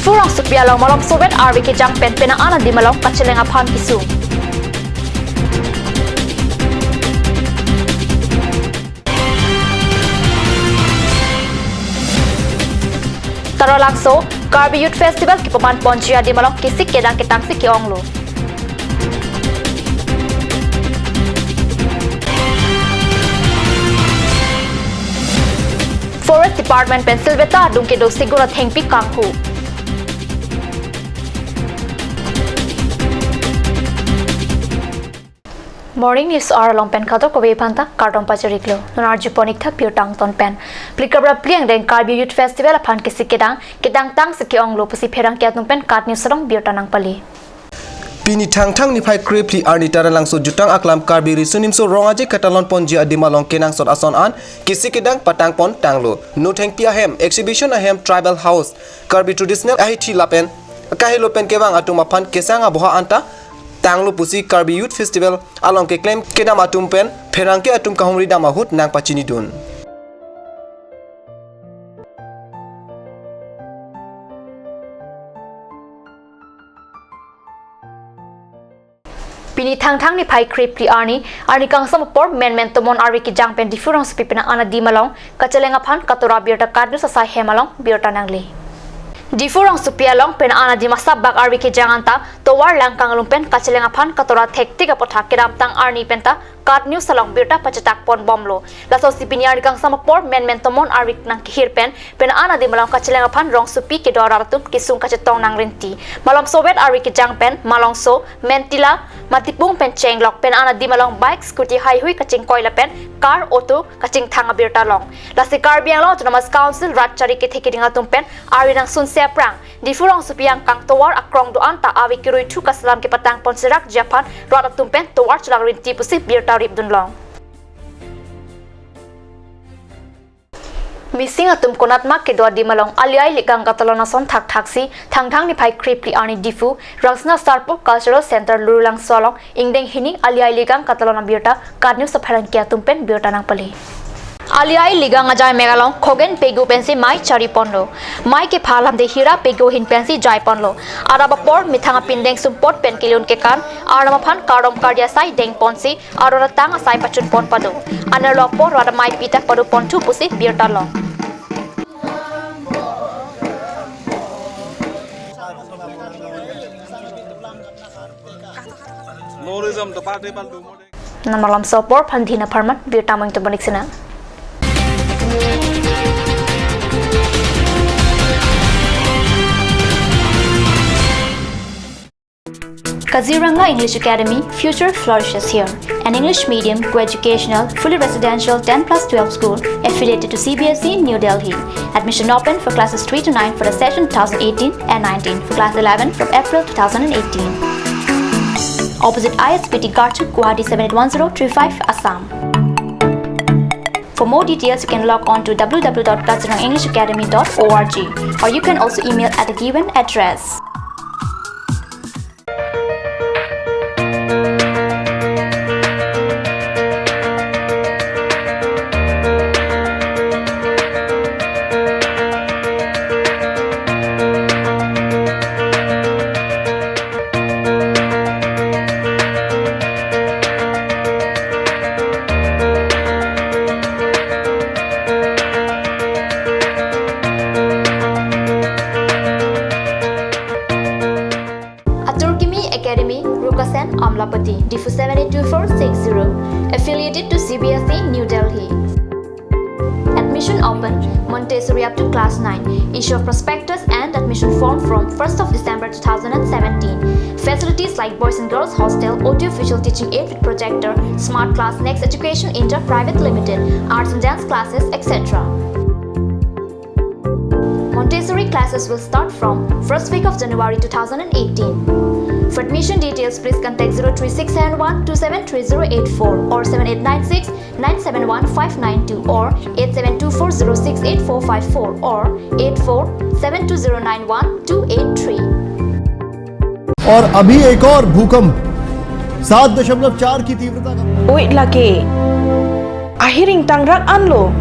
Difurang supialong malong Soviet Army ke jang pen penaan di malong kaceleng aphan kisu. Tarolakso Karbi Youth Festival ki paman ponjia di malong kisik kedang ketang si kionglo. Forest Department Pennsylvania dungke do siguro thengpi kanghu. Morning news are long pen khator ko panta karton pachariklo nonar juponik tha piotang ton pen plikabra pliang den Karbi Youth Festival aphan kisikedang kedang tang sikionglo pusi pherang kyatung pen kat news rong biotanang pali Pini thang ni phai kripli arni taralang so jutang aklam Karbi risunim so rongaje katalon ponji adimalong kenang sot ason an kisikidang patang pon tanglo no theng pia hem exhibition ahem tribal house Karbi traditional ahithi lapen kahilo pen kewang atuma phan kesanga boha anta tanglo pusi Karbi Youth Festival along ke claim kedam atum pen pherangke atum kahumri damahut nang pachini dun Pini thang ni phai kripli arni kang samapor men tomon arwi ki jang pen difurang spipina ana di malong kacelenga phan katora biota kadnu sa hemalong biota nangli difurang supialong pen ana di masabak arwi ki janganta towar langkang lumpen kacelenga phan katora thektika potha kiram tang arni penta kat news salong biota pacetak pon bomlo laso sipini arni kang samapor men tomon arwi nang kihir pen ana di malong kacelenga phan rong supi ki doraratum kisung kacetong nang renti malom soviet arwi ki jang pen malong so mentila matipung pen chenglok pen ana di malong bike scooty highway kaching koila pen car auto kaching thanga birta long lasi Karbiang lo autonomous council ratchari ke thekiringa tumpen ari nang sun seprang difurong supiang kang towar akrong do anta awi kiroi thu kaslam ke patang ponserak japan rata tumpen towar chulang rinti pusi birta rip dun long Missing atum konat mak ke doa di malong aliai ligang katalona son thak-thaksi thang ni phai kripli ani difu rangsna sarpo cultural center lurulang solong ingdeng hini aliai ligang katalona biota kadnu sapharan kya tumpen biota nang pali aliai ligang ajai megalong khogen pegu pensi mai chari ponlo mai ke phalam de hira pegu hin pensi jai ponlo araba por mithanga pindeng sumpot pen kilun ke kan arama phan karom karya sai deng ponsi arora tang asai pachun pon padu analo por rada mai pita padu pontu pusi biota long Namalam sopor pandhina pharman biota mang to banik sina Kaziranga English Academy future flourishes here. An English medium, co-educational, fully residential 10+12 school affiliated to CBSE New Delhi. Admission open for classes 3 to 9 for the session 2018 and 19 for class 11 from April 2018. Opposite ISPT Garchuk, Guwahati 781035 Assam. For more details, you can log on to www.kazirangaenglishacademy.org or you can also email at the given address. Academy, Rukasen Amlapati, Difu 782460, affiliated to CBSE New Delhi. Admission open, Montessori up to class 9. Issue of prospectus and admission form from 1st of December 2017. Facilities like Boys and Girls Hostel, audio-visual teaching aid with projector, Smart Class Next Education Inter Private Limited, arts and dance classes, etc. Montessori classes will start from 1st week of January 2018. For admission details, please contact 03671 273084 or 7896-971-592 or 8724068454 or 8472091283. और अभी एक और भूकंप 7.4 की तीव्रता का Wait lagi. Ahiring tangrak anlo.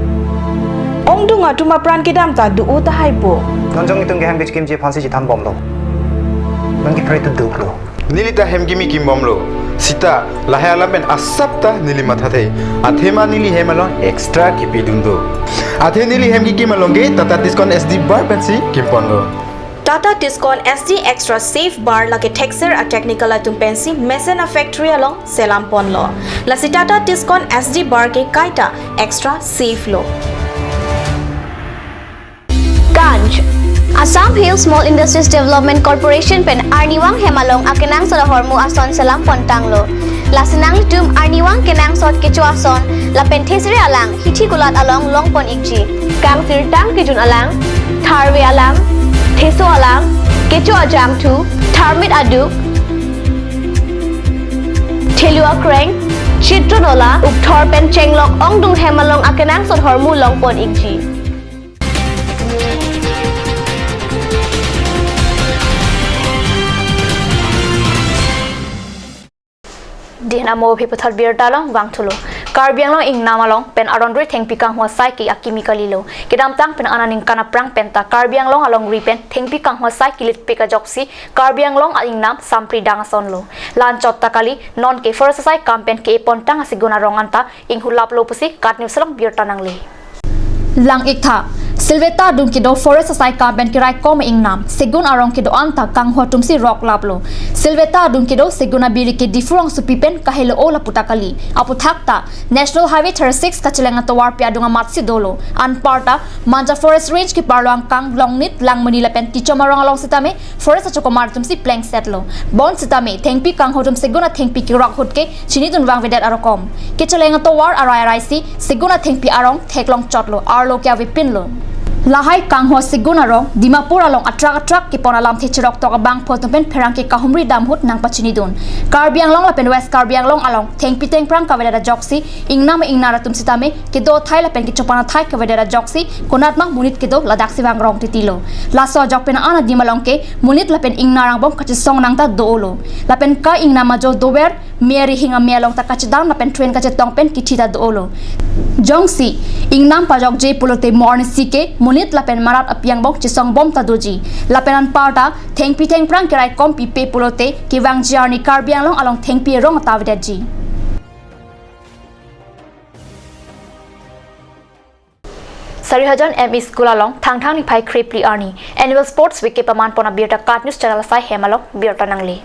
Ong dunga tuma pran kidam ta du uta haipo. nonjong itung gehem gich kimji phansi ji tham bomlo nongi prai tu duklo Nilita hemgimi kimbomlo sita lahalamen asapta nili mathate athema nili hemalon extra kipidundo athe nili hemgi kimalonge tata discount SD bar pensi kimponlo Tata Tiscon SD Extra Safe Bar lagi texture a technical atum pensi Mesena Factory along Selam Ponlo. Lasi Tata Tiscon SD Bar ke kaita extra safe lo. Ganj Assam Hill Small Industries Development Corporation pen Arniwang Hemalong akenang sa hormu ason Selam Pontanglo. Lasinang litum Arniwang kenang sot kecu ason la pentesiri alang hiti gulat along longpon ikji. Kang sirtang kijun alang tharwe alang Teso alang, kecho ajam tu, tharmit aduk, telua kreng, chitro nola, ukthor pen chenglok ong dung hemalong akenang sot hormu longpon ikji. Dinamo piputhal bir dalong wang thulo karbiang long ing namalong pen arondri thengpi kang hwa sai ki akimi kalilo kidam tang pen ananing kana prang penta karbiang long along ripen thengpi kang hwa sai kilit peka joksi karbiang long ing nam sampri dangason lo lan chotta kali non ke first sai campaign ke pontang asiguna ronganta ing hulap lo pusi kat news long bir tanang le lang ikha Silveta dung kido forest sai campaign kirai kom ing nam segun arong kido anta kang ho tumsi rock laplo Silveta dung kido seguna biri ke difrong supipen kahelo ola putakali apu thakta National Highway 36 kachilenga towar pia dunga matsi dolo an parta manja forest range ki parloang kang longnit langmani lapen tichomarong along sitame forest chokomar tumsi plank setlo bon sitame thengpi kang ho tum seguna thengpi ki rock hutke chini dun wang vedat arokom kichilenga towar arai seguna thengpi arong theklong chotlo arlo kya vipinlo Lahai kang ho siguna rong Dimapur along atrak ki ponalam thechirok to bang photopen pherang ki kahumri damhut nang pachini dun Karbiang long lapen West Karbiang long along thengpi teng prang kaweda joksi ingnam ingnara tum sitame ki do thai lapen ki chopana thai kaweda joksi konatmang munit ki do ladak siwang rong titilo laso jokpen ana dimalong ke munit lapen ingnarang bom kachi song nang ta doolo lapen ka ingnama jo dober meri hinga melong ta kachi dang lapen train kachi tongpen ki thita doolo jongsi ingnam pajok je pulote morni sike munit lapen marat apiang bok chisong bom taduji lapenan parta thengpi theng prang kirai kompi pe pulote kiwang jarni karbiang long along thengpi rong tawidaji Sarihajan ME School along thang ni phai kripli arni annual sports week ke paman pona birta kat news channel sai hemalok birta nangli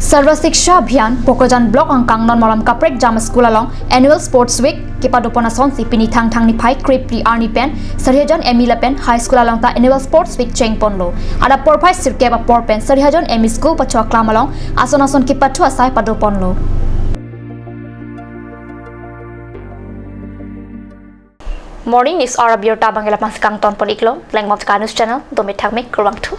Sarva Shiksha Abhiyan Pokojan Block Angkang Non Malam Kaprek Jama School along Annual Sports Week Kipadopona Sonsi Pini Thang ni Pai Kripli Arni Pen Sarihajan Emi Lapen High School along ta Annual Sports Week Cheng Ponlo Ada Porpai Sirkeba Porpen Sarihajan Emi School Pachwa Klam along Ason ki Pathu Asai Padoponlo Morning News Arabia Tabangela Maskang Ton Poliklo Lengmot News Channel Domit Thakmek Kurwang Tu